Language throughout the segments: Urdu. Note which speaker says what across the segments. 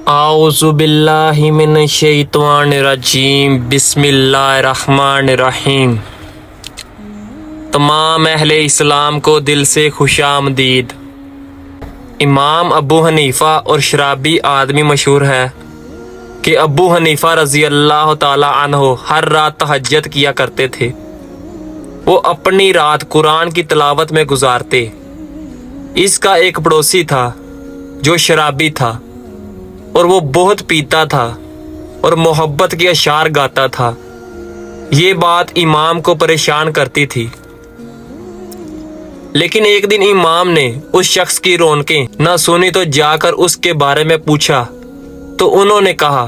Speaker 1: اعوذ باللہ من الشیطان الرجیم بسم اللہ الرحمن الرحیم۔ تمام اہل اسلام کو دل سے خوش آمدید۔ امام ابو حنیفہ اور شرابی آدمی مشہور ہے کہ ابو حنیفہ رضی اللہ تعالی عنہ ہر رات تہجد کیا کرتے تھے۔ وہ اپنی رات قرآن کی تلاوت میں گزارتے۔ اس کا ایک پڑوسی تھا جو شرابی تھا اور وہ بہت پیتا تھا اور محبت کے اشعار گاتا تھا۔ یہ بات امام کو پریشان کرتی تھی، لیکن ایک دن امام نے اس شخص کی رونقیں نہ سنی تو جا کر اس کے بارے میں پوچھا تو انہوں نے کہا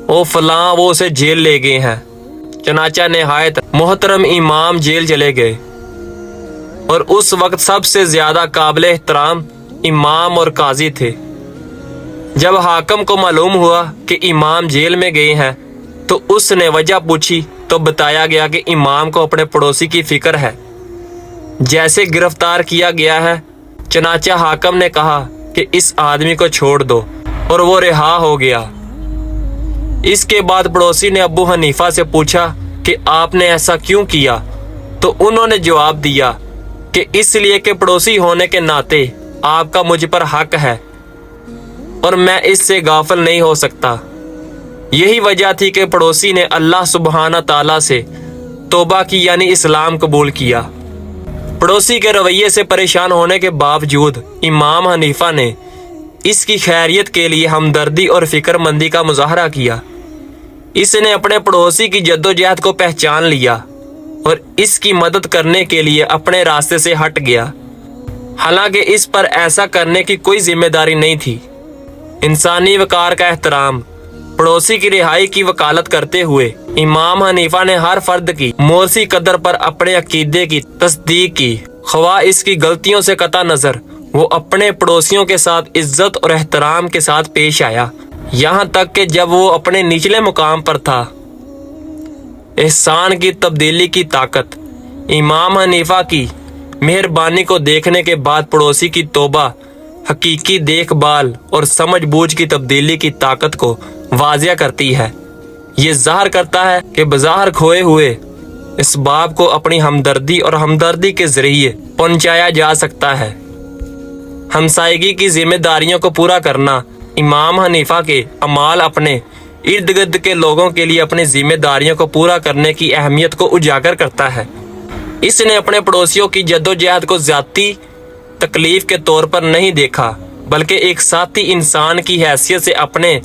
Speaker 1: او فلاں وہ اسے جیل لے گئے ہیں۔ چنانچہ نہایت محترم امام جیل چلے گئے، اور اس وقت سب سے زیادہ قابل احترام امام اور قاضی تھے۔ جب حاکم کو معلوم ہوا کہ امام جیل میں گئے ہیں تو اس نے وجہ پوچھی تو بتایا گیا کہ امام کو اپنے پڑوسی کی فکر ہے، جیسے گرفتار کیا گیا ہے۔ چنانچہ حاکم نے کہا کہ اس آدمی کو چھوڑ دو، اور وہ رہا ہو گیا۔ اس کے بعد پڑوسی نے ابو حنیفہ سے پوچھا کہ آپ نے ایسا کیوں کیا؟ تو انہوں نے جواب دیا کہ اس لیے کہ پڑوسی ہونے کے ناطے آپ کا مجھ پر حق ہے اور میں اس سے غافل نہیں ہو سکتا۔ یہی وجہ تھی کہ پڑوسی نے اللہ سبحانہ تعالیٰ سے توبہ کی، یعنی اسلام قبول کیا۔ پڑوسی کے رویے سے پریشان ہونے کے باوجود امام حنیفہ نے اس کی خیریت کے لیے ہمدردی اور فکر مندی کا مظاہرہ کیا۔ اس نے اپنے پڑوسی کی جدوجہد کو پہچان لیا اور اس کی مدد کرنے کے لیے اپنے راستے سے ہٹ گیا، حالانکہ اس پر ایسا کرنے کی کوئی ذمہ داری نہیں تھی۔ انسانی وقار کا احترام، پڑوسی کی رہائی کی وکالت کرتے ہوئے امام حنیفہ نے ہر فرد کی مورثی قدر پر اپنے عقیدے کی تصدیق کی، خواہ اس کی غلطیوں سے قطع نظر وہ اپنے پڑوسیوں کے ساتھ عزت اور احترام کے ساتھ پیش آیا، یہاں تک کہ جب وہ اپنے نچلے مقام پر تھا۔ احسان کی تبدیلی کی طاقت، امام حنیفہ کی مہربانی کو دیکھنے کے بعد پڑوسی کی توبہ حقیقی دیکھ بھال اور سمجھ بوجھ کی تبدیلی کی طاقت کو واضح کرتی ہے۔ یہ ظاہر کرتا ہے کہ بظاہر کھوئے ہوئے اسباب کو اپنی ہمدردی اور ہمدردی کے ذریعے پہنچایا جا سکتا ہے۔ ہمسائیگی کی ذمہ داریوں کو پورا کرنا، امام حنیفہ کے اعمال اپنے ارد گرد کے لوگوں کے لیے اپنی ذمہ داریوں کو پورا کرنے کی اہمیت کو اجاگر کرتا ہے۔ اس نے اپنے پڑوسیوں کی جدوجہد کو ذاتی تکلیف کے طور پر نہیں دیکھا، بلکہ ایک ساتھی انسان کی حیثیت سے اپنے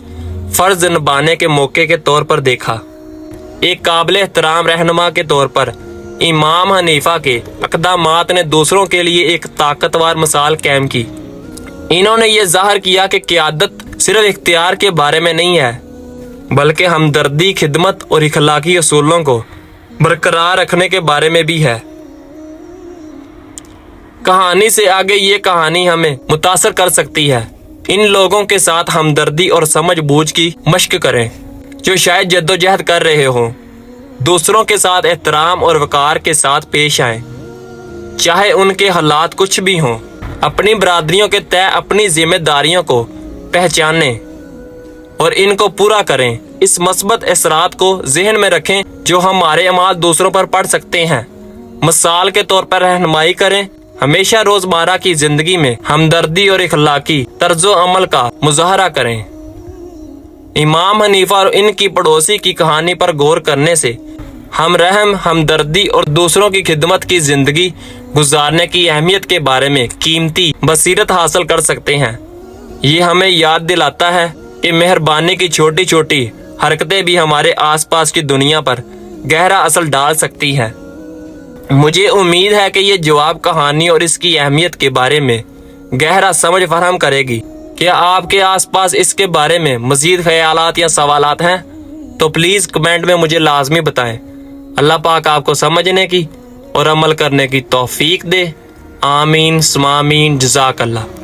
Speaker 1: فرض نبھانے کے موقع کے طور پر دیکھا۔ ایک قابل احترام رہنما کے طور پر امام حنیفہ کے اقدامات نے دوسروں کے لیے ایک طاقتور مثال قائم کی۔ انہوں نے یہ ظاہر کیا کہ قیادت صرف اختیار کے بارے میں نہیں ہے، بلکہ ہمدردی، خدمت اور اخلاقی اصولوں کو برقرار رکھنے کے بارے میں بھی ہے۔ کہانی سے آگے یہ کہانی ہمیں متاثر کر سکتی ہے۔ ان لوگوں کے ساتھ ہمدردی اور سمجھ بوجھ کی مشق کریں جو شاید جدوجہد کر رہے ہوں۔ دوسروں کے ساتھ احترام اور وقار کے ساتھ پیش آئیں، چاہے ان کے حالات کچھ بھی ہوں۔ اپنی برادریوں کے تئیں اپنی ذمہ داریوں کو پہچانیں اور ان کو پورا کریں۔ اس مثبت اثرات کو ذہن میں رکھیں جو ہمارے اعمال دوسروں پر پڑ سکتے ہیں۔ مثال کے طور پر رہنمائی کریں۔ ہمیشہ روزمرہ کی زندگی میں ہمدردی اور اخلاقی طرز و عمل کا مظاہرہ کریں۔ امام حنیفہ اور ان کی پڑوسی کی کہانی پر غور کرنے سے ہم رحم، ہمدردی اور دوسروں کی خدمت کی زندگی گزارنے کی اہمیت کے بارے میں قیمتی بصیرت حاصل کر سکتے ہیں۔ یہ ہمیں یاد دلاتا ہے کہ مہربانی کی چھوٹی چھوٹی حرکتیں بھی ہمارے آس پاس کی دنیا پر گہرا اثر ڈال سکتی ہیں۔ مجھے امید ہے کہ یہ جواب کہانی اور اس کی اہمیت کے بارے میں گہرا سمجھ فراہم کرے گی۔ کیا آپ کے آس پاس اس کے بارے میں مزید خیالات یا سوالات ہیں تو پلیز کمنٹ میں مجھے لازمی بتائیں۔ اللہ پاک آپ کو سمجھنے کی اور عمل کرنے کی توفیق دے۔ آمین ثم آمین۔ جزاک اللہ۔